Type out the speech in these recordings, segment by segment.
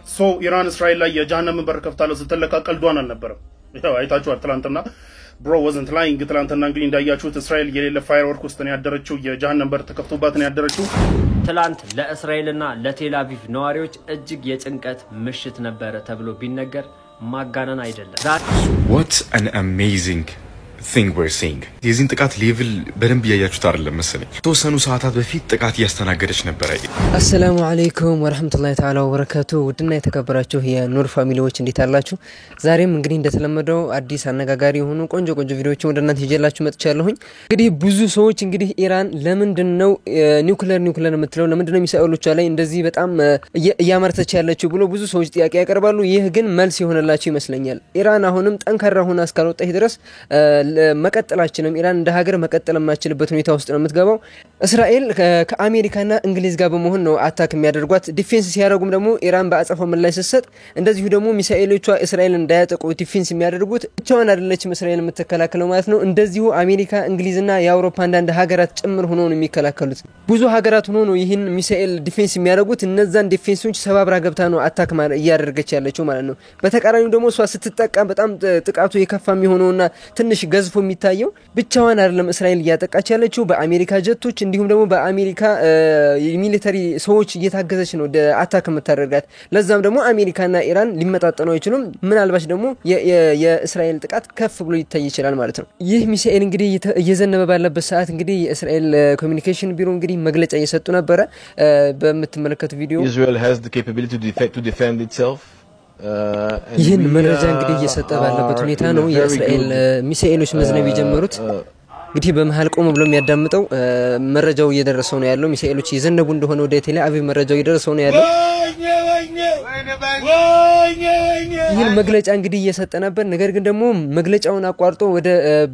ሶ ኢራን እስራኤል ላይ የጀሃነም በር ከፍታለች ስትለካ ቀልዷን አልነበረም። ያው አይታችኋል ትላንትና ብሮ wasn't lying ትላንትና እንግዲህ እንዳያችሁት እስራኤል የሌለ ፋየርወርክ ውስጥ ነው ያደረችው የጀሃነም በር ተከፍቶባት ነው ያደረችው። ትላንት ለእስራኤልና ለቴል አቪቭ ነዋሪዎች እጅግ የጭንቀት ምሽት ነበር ተብሎ ቢነገር ማጋነን አይደለም። What an amazing thing we're seeing. የዚህን ጥቃት ሌቭል በደንብ ያያችሁት አይደለም መሰለኝ። ተወሰኑ ሰዓታት በፊት ጥቃት ያስተናገደች ነበር። አሰላሙ አለይኩም ወራህመቱላሂ ተዓላ ወበረካቱ። ውድና የተከበራችሁ የኑር ፋሚሊዎች እንዴት አላችሁ? ዛሬም እንግዲህ እንደተለመደው አዲስ አነጋጋሪ የሆኑ ቆንጆ ቪዲዮዎችን ወደ እናንተ ይዤላችሁ መጥቻለሁኝ። እንግዲህ ብዙ ሰዎች እንግዲህ ኢራን ለምንድነው ኒውክሌር የምትለው ለምንድነው ሚሳኤሎቿ ላይ እንደዚህ በጣም እያመረተች ያለችው ብሎ ብዙ ሰዎች ጥያቄ ያቀርባሉ። ይህ ግን መልስ ይሆነላችሁ ይመስለኛል። ኢራን አሁንም ጠንካራ ሆና እስካልወጣች ድረስ መቀጠላችንም ኢራን እንደ ሀገር መቀጠል ማችልበት ሁኔታ ውስጥ ነው የምትገባው። እስራኤል ከአሜሪካና እንግሊዝ ጋር በመሆን ነው አታክ የሚያደርጓት። ዲፌንስ ሲያደርጉም ደግሞ ኢራን በአጸፋው ምላሽ ስትሰጥ እንደዚሁ ደግሞ ሚሳኤሎቿ እስራኤል እንዳያጠቁ ዲፌንስ የሚያደርጉት ብቻዋን አይደለችም እስራኤል የምትከላከለው ማለት ነው። እንደዚሁ አሜሪካ እንግሊዝና የአውሮፓ አንዳንድ ሀገራት ጭምር ሆነው ነው የሚከላከሉት። ብዙ ሀገራት ሆነው ነው ይህን ሚሳኤል ዲፌንስ የሚያደርጉት። እነዛን ዲፌንሶች ሰባብራ ገብታ ነው አታክ እያደረገች ያለችው ማለት ነው። በተቃራኒው ደግሞ እሷ ስትጠቃ በጣም ጥቃቱ የከፋ የሚሆነውና ትንሽ ገዝፎ የሚታየው ብቻዋን አይደለም እስራኤል እያጠቃች ያለችው በአሜሪካ ጀቶች እንዲሁም ደግሞ በአሜሪካ ሚሊተሪ ሰዎች እየታገዘች ነው አታክ የምታደርጋት። ለዛም ደግሞ አሜሪካና ኢራን ሊመጣጠኑ አይችሉም። ምናልባት ደግሞ የእስራኤል ጥቃት ከፍ ብሎ ይታይ ይችላል ማለት ነው። ይህ ሚሳኤል እንግዲህ እየዘነበ ባለበት ሰዓት እንግዲህ የእስራኤል ኮሚኒኬሽን ቢሮ እንግዲህ መግለጫ እየሰጡ ነበር። በመተመለከቱ ቪዲዮ Israel has the capability to defend itself. ይህን መረጃ እንግዲህ እየሰጠ ባለበት ሁኔታ ነው የእስራኤል ሚሳኤሎች መዝነብ የጀመሩት። እንግዲህ በመሃል ቆም ብሎ የሚያዳምጠው መረጃው እየደረሰው ነው ያለው። ሚሳኤሎች እየዘነቡ እንደሆነ ወደ ቴል አቪቭ መረጃው እየደረሰው ነው ያለው። ይህን መግለጫ እንግዲህ እየሰጠ ነበር። ነገር ግን ደግሞ መግለጫውን አቋርጦ ወደ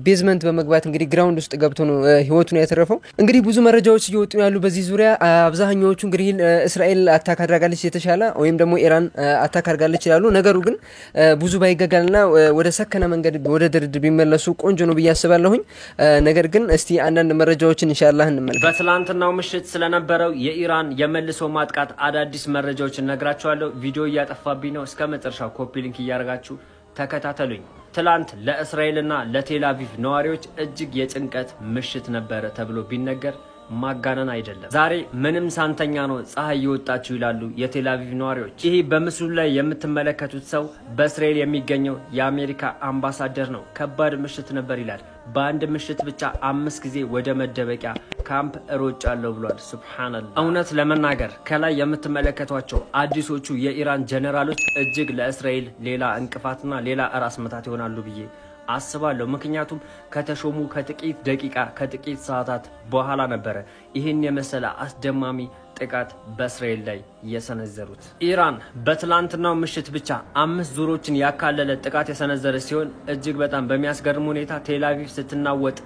ቤዝመንት በመግባት እንግዲህ ግራውንድ ውስጥ ገብቶ ነው ህይወቱን ያተረፈው። እንግዲህ ብዙ መረጃዎች እየወጡ ያሉ በዚህ ዙሪያ አብዛኛዎቹ እንግዲህ እስራኤል አታክ አድርጋለች የተሻለ ወይም ደግሞ ኢራን አታክ አድርጋለች ይላሉ። ነገሩ ግን ብዙ ባይገጋልና ወደ ሰከነ መንገድ ወደ ድርድር ቢመለሱ ቆንጆ ነው ብዬ አስባለሁኝ። ነገር ግን እስቲ አንዳንድ መረጃዎችን ኢንሻአላህ እንመልከት። በትላንትናው ምሽት ስለነበረው የኢራን የመልሶ ማጥቃት አዳዲስ መረጃዎችን ነግራችኋለሁ። ቪዲዮ እያጠፋብኝ ነው። እስከ መጨረሻው ኮፒ ሊንክ እያደረጋችሁ ተከታተሉኝ። ትላንት ለእስራኤልና ለቴል አቪቭ ነዋሪዎች እጅግ የጭንቀት ምሽት ነበር ተብሎ ቢነገር ማጋነን አይደለም። ዛሬ ምንም ሳንተኛ ነው ፀሐይ ይወጣችሁ ይላሉ የቴል አቪቭ ነዋሪዎች። ይሄ በምስሉ ላይ የምትመለከቱት ሰው በእስራኤል የሚገኘው የአሜሪካ አምባሳደር ነው። ከባድ ምሽት ነበር ይላል። በአንድ ምሽት ብቻ 5 ጊዜ ወደ መደበቂያ ካምፕ ሮጫለሁ ብሏል። ሱብሃንአላህ። እውነት ለመናገር ከላይ የምትመለከቷቸው አዲሶቹ የኢራን ጀነራሎች እጅግ ለእስራኤል ሌላ እንቅፋትና ሌላ ራስ መታት ይሆናሉ ብዬ አስባለሁ። ምክንያቱም ከተሾሙ ከጥቂት ደቂቃ ከጥቂት ሰዓታት በኋላ ነበር ይህን የመሰለ አስደማሚ ጥቃት በእስራኤል ላይ የሰነዘሩት። ኢራን በትላንትናው ምሽት ብቻ 5 ዙሮችን ያካለለ ጥቃት የሰነዘረች ሲሆን እጅግ በጣም በሚያስገርም ሁኔታ ቴል አቪቭ ስትናወጥ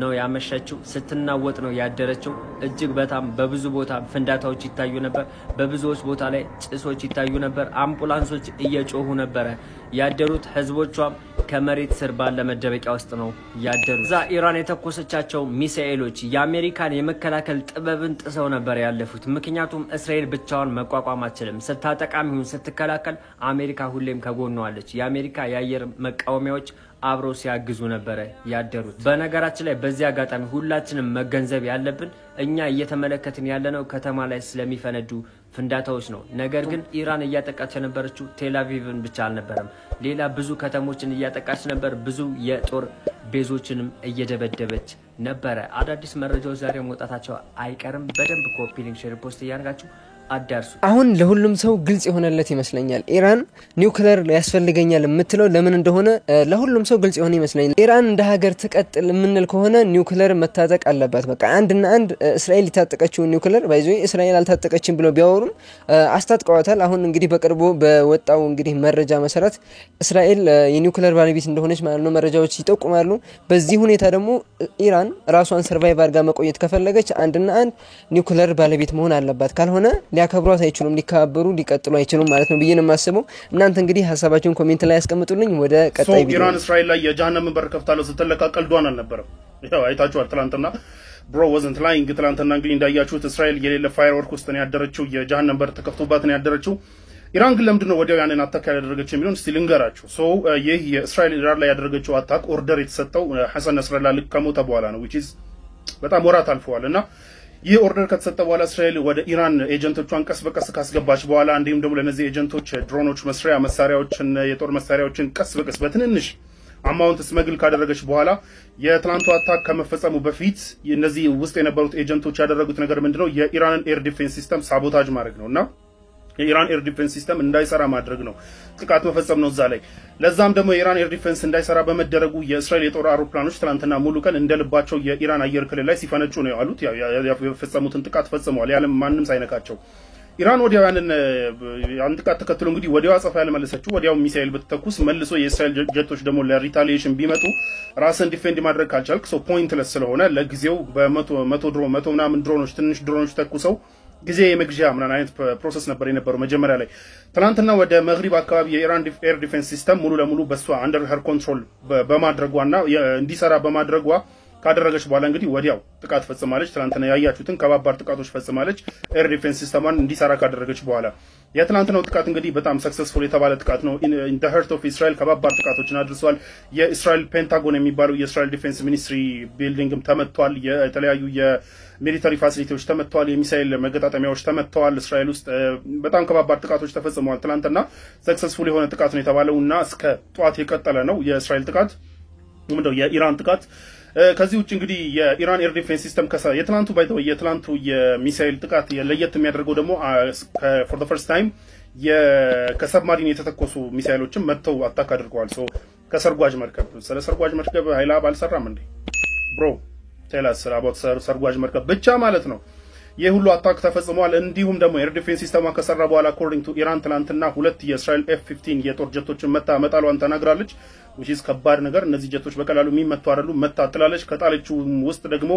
ነው ያመሸችው፣ ስትናወጥ ነው ያደረችው። እጅግ በጣም በብዙ ቦታ ፍንዳታዎች ይታዩ ነበር። በብዙዎች ቦታ ላይ ጭሶች ይታዩ ነበር። አምቡላንሶች እየጮሁ ነበር ያደሩት። ህዝቦቿም ከመሬት ስር ባለ መደበቂያ ውስጥ ነው ያደሩት። ዛ ኢራን የተኮሰቻቸው ሚሳኤሎች የአሜሪካን የመከላከል ጥበብን ጥሰው ነበር ያለፉት። ምክንያቱም እስራኤል ብቻዋን መቋቋም አትችልም። ስታጠቃም ይሁን ስትከላከል አሜሪካ ሁሌም ከጎኗ አለች። የአሜሪካ የአየር መቃወሚያዎች አብሮ ሲያግዙ ነበር ያደሩት። በነገራችን ላይ በዚህ አጋጣሚ ሁላችንም መገንዘብ ያለብን እኛ እየተመለከትን ያለነው ከተማ ላይ ስለሚፈነዱ ፍንዳታዎች ነው። ነገር ግን ኢራን እያጠቃች የነበረችው ቴል አቪቭን ብቻ አልነበረም። ሌላ ብዙ ከተሞችን እያጠቃች ነበር። ብዙ የጦር ቤዞችንም እየደበደበች ነበር። አዳዲስ መረጃዎች ዛሬ መውጣታቸው አይቀርም። በደንብ ኮፒ ሊንክ ሼር ፖስት እያደረጋችሁ አዳርሱ። አሁን ለሁሉም ሰው ግልጽ የሆነለት ይመስለኛል። ኢራን ኒውክሌር ያስፈልገኛል የምትለው ለምን እንደሆነ ለሁሉም ሰው ግልጽ የሆነ ይመስለኛል። ኢራን እንደ ሀገር ትቀጥል የምንል ከሆነ ኒውክሌር መታጠቅ አለባት። በቃ አንድና አንድ እስራኤል የታጠቀችው ኒውክሌር ባይዞ እስራኤል አልታጠቀችም ብለው ቢያወሩም አስታጥቀዋታል። አሁን እንግዲህ በቅርቡ በወጣው እንግዲህ መረጃ መሰረት እስራኤል የኒውክሌር ባለቤት እንደሆነች ማለት ነው መረጃዎች ይጠቁማሉ። በዚህ ሁኔታ ደግሞ ኢራን ራሷን ሰርቫይቭ አድርጋ መቆየት ከፈለገች አንድና አንድ ኒውክሌር ባለቤት መሆን አለባት። ካልሆነ ሊያከብሯት አይችሉም፣ ሊካበሩ ሊቀጥሉ አይችሉም ማለት ነው ብዬ ነው የማስበው። እናንተ እንግዲህ ሐሳባችሁን ኮሜንት ላይ ያስቀምጡልኝ። ወደ ቀጣይ ቪዲዮ ኢራን እስራኤል ላይ የጀሃነም በር ከፍታለች ስትለካ ቀልዷን አልነበረም። ያው አይታችኋል ትላንትና ብሮ wasn't lying ትላንትና እንግዲህ እንዳያችሁት እስራኤል የሌለ ፋየርወርክ ውስጥ ነው ያደረችው የጀሃነም በር ተከፍቶባት ነው ያደረችው። ኢራን ግን ለምንድነው ወዲያው ያንን አታክ ያደረገችው የሚለውን እስቲ ልንገራችሁ ሶ ይህ የእስራኤል ኢራን ላይ ያደረገችው አታክ ኦርደር የተሰጠው ሐሰን ነስረላ ልክ ከሞተ በኋላ ነው which is በጣም ወራት አልፈዋልና ይህ ኦርደር ከተሰጠ በኋላ እስራኤል ወደ ኢራን ኤጀንቶቿን ቀስ በቀስ ካስገባች በኋላ እንዲሁም ደግሞ ለነዚህ ኤጀንቶች ድሮኖች መስሪያ መሳሪያዎችን የጦር መሳሪያዎችን ቀስ በቀስ በትንንሽ አማውንት ስመግል ካደረገች በኋላ የትላንቱ አታክ ከመፈጸሙ በፊት እነዚህ ውስጥ የነበሩት ኤጀንቶች ያደረጉት ነገር ምንድነው የኢራንን ኤር ዲፌንስ ሲስተም ሳቦታጅ ማድረግ ነውና የኢራን ኤር ዲፌንስ ሲስተም እንዳይሰራ ማድረግ ነው ጥቃት መፈጸም ነው እዛ ላይ ለዛም ደግሞ የኢራን ኤር ዲፌንስ እንዳይሰራ በመደረጉ የእስራኤል የጦር አውሮፕላኖች ትላንትና ሙሉ ቀን እንደልባቸው የኢራን አየር ክልል ላይ ሲፈነጩ ነው ያሉት የፈጸሙትን ጥቃት ፈጽመዋል ያለም ማንንም ሳይነካቸው ኢራን ወዲያው ያን ጥቃት ተከትሎ እንግዲህ ወዲያው አጸፋ ያለመለሰችው ወዲያው ሚሳኤል በተተኩስ መልሶ የእስራኤል ጀቶች ደግሞ ለሪታሊዬሽን ቢመጡ ራስን ዲፌንድ ማድረግ ካልቻልክ ሶ ፖይንትለስ ስለሆነ ለጊዜው በመቶ ምናምን ድሮኖች ትንሽ ድሮኖች ተኩሰው ጊዜ የመግዣ ምናምን አይነት ፕሮሰስ ነበር የነበረው መጀመሪያ ላይ ትላንትና ወደ መግሪብ አካባቢ የኢራን ኤር ዲፌንስ ሲስተም ሙሉ ለሙሉ በሷ አንደር ሄር ኮንትሮል በማድረጓና እንዲሰራ በማድረጓ ካደረገች በኋላ እንግዲህ ወዲያው ጥቃት ፈጽማለች ትላንትና ያያችሁትን ከባባር ጥቃቶች ፈጽማለች ኤር ዲፌንስ ሲስተማን እንዲሰራ ካደረገች በኋላ የትላንትናው ጥቃት እንግዲህ በጣም ሰክሰስፉል የተባለ ጥቃት ነው ኢን ዘ ሀርት ኦፍ እስራኤል ከባባር ጥቃቶችን አድርሷል የእስራኤል ፔንታጎን የሚባለው የእስራኤል ዲፌንስ ሚኒስትሪ ቢልዲንግም ተመቷል የተለያዩ የሚሊተሪ ፋሲሊቲዎች ተመቷል የሚሳኤል መገጣጠሚያዎች ተመተዋል እስራኤል ውስጥ በጣም ከባባር ጥቃቶች ተፈጽመዋል ትላንትና ሰክሰስፉል የሆነ ጥቃት ነው የተባለውና እስከ ጧት የቀጠለ ነው የእስራኤል ጥቃት ምንድነው የኢራን ጥቃት ከዚህ ውጭ እንግዲህ የኢራን ኤር ዲፌንስ ሲስተም የትላንቱ ባይተው የትላንቱ የሚሳኤል ጥቃት ለየት የሚያደርገው ደግሞ for the first time ከሰብማሪን የተተኮሱ ሚሳኤሎችን መተው አታክ አድርገዋል ሶ ከሰርጓጅ መርከብ ስለ ሰርጓጅ መርከብ ኃይላ ባልሰራም እንዴ ብሮ ቴላስ about ሰርጓጅ መርከብ ብቻ ማለት ነው የሁሉ አታክ ተፈጽሟል እንዲሁም ደግሞ ኤር ዲፌንስ ሲስተማ ከሰራ በኋላ according to ኢራን ትላንትና ሁለት የእስራኤል F-15 የጦር ጀቶችን መጣሏን ተናግራለች which is ከባድ ነገር እነዚህ ጀቶች በቀላሉ የሚመቱ አይደሉም መጣጥላለች ከጣለችው ውስጥ ደግሞ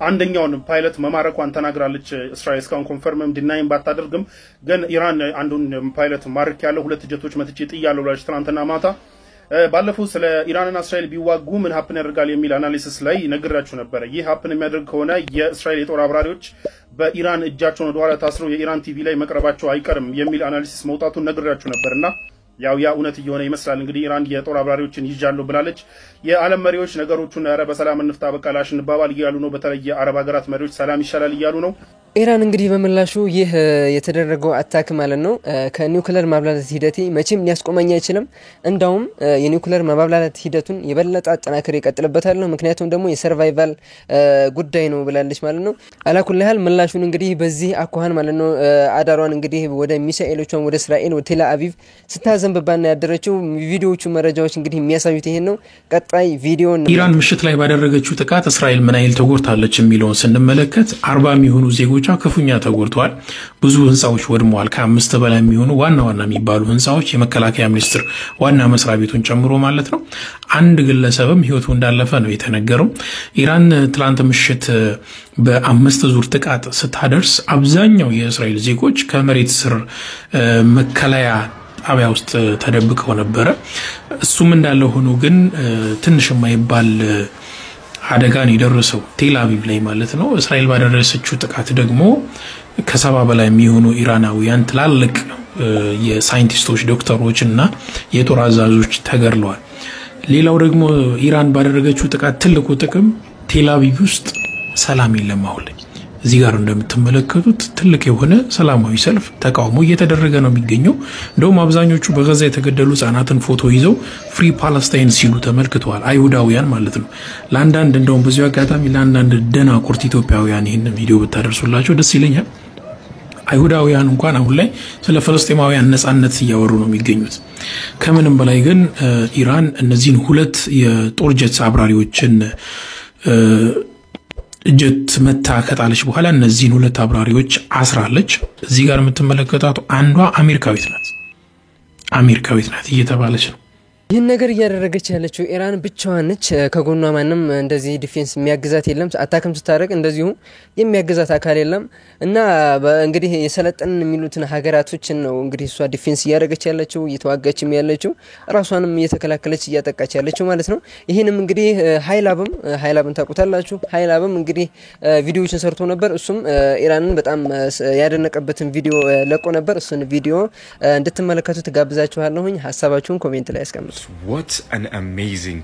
አንደኛውን ፓይለት መማረኳን ተናግራለች እስራኤል እስካሁን ኮንፈርምም ዲናይም ባታደርግም ግን ኢራን አንዱን ፓይለት ማርክ ያለው ሁለት ጀቶች መትቼ ጥያለሁ ብላለች ትላንትና ማታ ባለፈው ስለ ኢራንና እስራኤል ቢዋጉ ምን ሀፕን ያደርጋል የሚል አናሊሲስ ላይ ነግራችሁ ነበር ይህ ሀፕን የሚያደርግ ከሆነ የእስራኤል የጦር አብራሪዎች በኢራን እጃቸውን ወደ ኋላ ታስረው የኢራን ቲቪ ላይ መቅረባቸው አይቀርም የሚል አናሊሲስ መውጣቱን ነግራችሁ ነበርና ያው ያ እውነት እየሆነ ይመስላል እንግዲህ ኢራን የጦር አብራሪዎችን ይጃሉ ብላለች የዓለም መሪዎች ነገሮቹን አረ በሰላም እንፍታ በቃላሽ እንባባል ይያሉ ነው በተለይ የአረብ ሀገራት መሪዎች ሰላም ይሻላል ይያሉ ነው ኢራን እንግዲህ በመላሹ ይህ የተደረገው አታክ ማለት ነው ከኒውክሌር ማብላላት ሂደት መቼም ሊያስቆመኝ አይችልም እንዳውም የኒውክሌር ማብላላት ሂደቱን የበለጠ አጠናክሮ ይቀጥልበታል ነው ምክንያቱም ደግሞ የሰርቫይቫል ጉዳይ ነው ብላለች ማለት ነው አላኩልሃል መላሹን እንግዲህ በዚህ አኳሃን ማለት ነው አዳሯን እንግዲህ ወደ ሚሳኤሎቿን ወደ እስራኤል ወደ ቴል አቪቭ ስታዘንብባና ያደረችው ቪዲዮዎቹ መረጃዎች እንግዲህ የሚያሳዩት ይሄን ነው ቀጣይ ቪዲዮ ኢራን ምሽት ላይ ባደረገችው ጥቃት እስራኤል ምን አይል ተጎድታለች የሚለውን ስንመለከት 40 የሚሆኑ ዜጎች ከፉኛ ተጎድተዋል ብዙ ህንጻዎች ወድመዋል ከ5 በላይ የሚሆኑ ዋና የሚባሉ ህንጻዎች የመከላከያ ሚኒስትር ዋና መስሪያ ቤቱን ጨምሮ ማለት ነው አንድ ግለሰብም ህይወቱ እንዳለፈ ነው የተነገረው ኢራን ትላንት ምሽት በ5 ዙር ጥቃት ስታደርስ አብዛኛው የእስራኤል ዜጎች ከመሬት ስር መከላያ ጣቢያ ውስጥ ተደብቀው ነበር እሱም እንዳለ ሆኖ ግን ትንሽ የማይባል አደጋን የደረሰው ቴል አቪቭ ላይ ማለት ነው እስራኤል ባደረሰችው ጥቃት ደግሞ ከ70 በላይ የሚሆኑ ኢራናውያን ትላልቅ የሳይንቲስቶች ዶክተሮች እና የጦር አዛዦች ተገድለዋል ሌላው ደግሞ ኢራን ባደረገችው ጥቃት ትልቁ ጥቅም ቴል አቪቭ ውስጥ ሰላም የለም አሁን እዚህ ጋር እንደምትመለከቱት ትልቅ የሆነ ሰላማዊ ሰልፍ ተቃውሞ እየተደረገ ነው የሚገኘው እንደውም አብዛኞቹ በጋዛ የተገደሉ ህጻናትን ፎቶ ይዘው ፍሪ ፓለስታይን ሲሉ ተመልክተዋል አይሁዳውያን ማለት ነው ለአንዳንድ እንደውም በዚሁ አጋጣሚ ለአንዳንድ ደናቁርት ኢትዮጵያውያን ይሄን ቪዲዮ ብታደርሱላቸው ደስ ይለኛል አይሁዳውያን እንኳን አሁን ላይ ስለ ፍልስጤማውያን ነጻነት እያወሩ ነው የሚገኙት ከምንም በላይ ግን ኢራን እነዚህን ሁለት የጦር ጀት አብራሪዎችን ጀት መታ ከጣለች በኋላ እነዚህን ሁለት አብራሪዎች አስራለች እዚህ ጋር የምትመለከቷት አንዷ አሜሪካዊት ናት እየተባለች ነው ይህን ነገር እያደረገች ያለችው ኢራን ብቻዋን ነች። ከጎኗ ማንም እንደዚህ ዲፌንስ የሚያግዛት የለም። አታክም ስታደርግ እንደዚሁ የሚያግዛት አካል የለም እና እንግዲህ የሰለጠን የሚሉትን ሀገራቶችን ነው እንግዲህ እሷ ዲፌንስ እያደረገች ያለችው እየተዋጋችም ያለችው ራሷንም እየተከላከለች እያጠቃች ያለችው ማለት ነው። ይሄንም እንግዲህ ሃይላብን ታውቁታላችሁ። ሃይላብም እንግዲህ ቪዲዮዎችን ሰርቶ ነበር። እሱም ኢራንን በጣም ያደነቀበትን ቪዲዮ ለቆ ነበር። እሱን ቪዲዮ እንድትመለከቱት ጋብዛችኋለሁኝ። ሐሳባችሁን ኮሜንት ላይ አስቀምጡ። What an amazing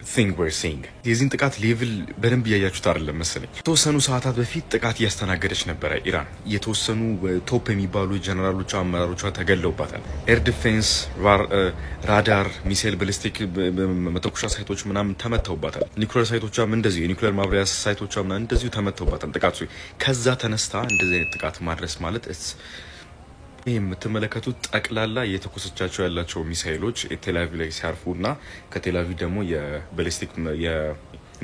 thing we're seeing. የዚህን ጥቃት ሌቭል በደንብ ያያችሁት አይደለም መሰለኝ። የተወሰኑ ሰዓታት በፊት ጥቃት እያስተናገደች ነበረ ኢራን። የተወሰኑ ቶፕ የሚባሉ ጀነራሎቿ አመራሮቿ ተገለውባታል። ኤር ዲፌንስ፣ ራዳር፣ ሚሳይል፣ ባሊስቲክ መተኮሻ ሳይቶች ምናምን ተመተውባታል። ኒውክሌር ሳይቶቿም እንደዚሁ የኒውክሌር ማብሪያ ሳይቶቿ ምናምን እንደዚሁ ተመተውባታል ጥቃቱ። ከዛ ተነስታ እንደዚህ አይነት ጥቃት ማድረስ ማለት ይህ የምትመለከቱት ጠቅላላ የተኮሰቻቸው ያላቸው ሚሳይሎች ቴልአቪቭ ላይ ሲያርፉና ከቴልአቪቭ ደግሞ የባሊስቲክ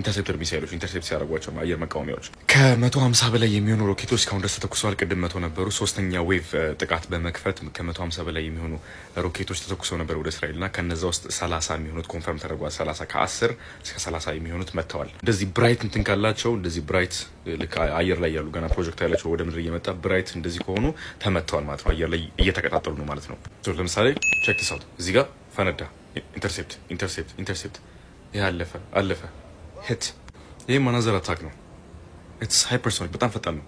ኢንተርሴፕተር ሚሳይሎች ኢንተርሴፕት ሲያደርጓቸው አየር መቃወሚያዎች ከ150 በላይ የሚሆኑ ሮኬቶች እስካሁን ድረስ ተተኩሰዋል። ቅድም 100 ነበሩ። ሶስተኛ ዌቭ ጥቃት በመክፈት ከ150 በላይ የሚሆኑ ሮኬቶች ተተኩሰው ነበር ወደ እስራኤልና ከነዛ ውስጥ 30 የሚሆኑት ኮንፈርም ተደርጓል። 30 ከ10 እስከ 30 የሚሆኑት መጥተዋል። እንደዚህ ብራይት እንትን ካላቸው እንደዚህ ብራይት ልክ አየር ላይ ያሉ ገና ፕሮጀክት ያላቸው ወደ ምድር እየመጣ ብራይት እንደዚህ ከሆኑ ተመተዋል ማለት ነው። አየር ላይ እየተቀጣጠሉ ነው ማለት ነው። ለምሳሌ ቼክ ዲስ አውት። እዚህ ጋር ፈነዳ። ኢንተርሴፕት ይሄ አለፈ ሂት። ይሄ ማናዘር አታክ ነው። ኢትስ ሃይፐርሶኒክ በጣም ፈጣን ነው።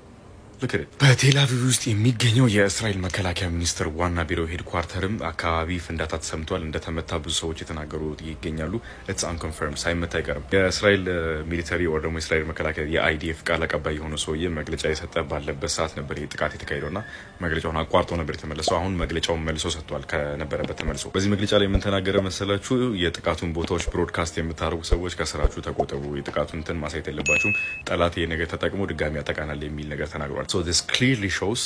በቴልአቪቭ ውስጥ የሚገኘው የእስራኤል መከላከያ ሚኒስቴር ዋና ቢሮ ሄድኳርተርም አካባቢ ፍንዳታ ተሰምቷል። እንደተመታ ብዙ ሰዎች የተናገሩ ይገኛሉ። ኢትስ አንኮንፈርም ሳይመታ አይቀርም። የእስራኤል ሚሊተሪ ወር ደግሞ የእስራኤል መከላከያ የአይዲኤፍ ቃል አቀባይ የሆነ ሰውዬ መግለጫ የሰጠ ባለበት ሰዓት ነበር ይህ ጥቃት የተካሄደውና መግለጫውን አቋርጦ ነበር የተመለሰው። አሁን መግለጫውን መልሶ ሰጥቷል ከነበረበት ተመልሶ። በዚህ መግለጫ ላይ ምን ተናገረ መሰላችሁ? የጥቃቱን ቦታዎች ብሮድካስት የምታደርጉ ሰዎች ከስራችሁ ተቆጠቡ፣ የጥቃቱን እንትን ማሳየት የለባችሁም፣ ጠላት ይሄ ነገር ተጠቅሞ ድጋሚ ያጠቃናል የሚል ነገር ተናግሯል። So this clearly shows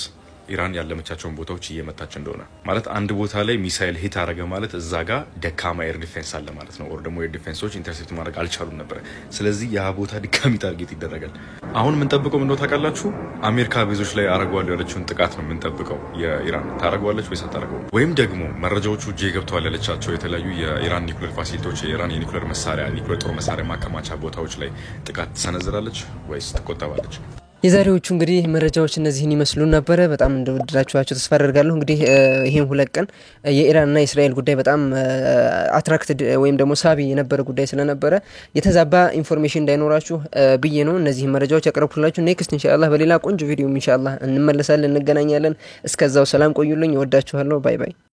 ኢራን ያለመቻቸውን ቦታዎች እየመታች እንደሆነ ማለት አንድ ቦታ ላይ ሚሳይል ሂት አረገ ማለት እዛ ጋር ደካማ ኤር ዲፌንስ አለ ማለት ነው። ኦር ደግሞ ኤር ዲፌንሶች ኢንተርሴፕት ማድረግ አልቻሉም ነበር። ስለዚህ ያ ቦታ ድጋሚ ታርጌት ይደረጋል። አሁን የምንጠብቀው ምንድነው ታውቃላችሁ? አሜሪካ ቤዞች ላይ አረጋዋለሁ ያለችውን ጥቃት ነው የምንጠብቀው። የኢራን ታረጋዋለች ወይስ አታረገው? ወይም ደግሞ መረጃዎቹ እጄ ገብተዋል ያለቻቸው የተለያዩ የኢራን ኒውክሌር ፋሲሊቲዎች የኢራን የኒውክሌር መሳሪያ ኒውክሌር ጦር መሳሪያ ማከማቻ ቦታዎች ላይ ጥቃት ትሰነዝራለች ወይስ ትቆጠባለች? የዛሬዎቹ እንግዲህ መረጃዎች እነዚህን ይመስሉ ነበር። በጣም እንደወደዳችኋቸው ተስፋ አደርጋለሁ። እንግዲህ ይሄን ሁለት ቀን የኢራንና የእስራኤል ጉዳይ በጣም አትራክትድ ወይም ደግሞ ሳቢ የነበረ ጉዳይ ስለነበረ የተዛባ ኢንፎርሜሽን እንዳይኖራችሁ ብዬ ነው እነዚህ መረጃዎች ያቀርብኩላችሁ። ኔክስት ኢንሻአላህ በሌላ ቆንጆ ቪዲዮ ኢንሻአላህ እንመለሳለን፣ እንገናኛለን። እስከዛው ሰላም ቆዩልኝ። እወዳችኋለሁ። ባይ ባይ።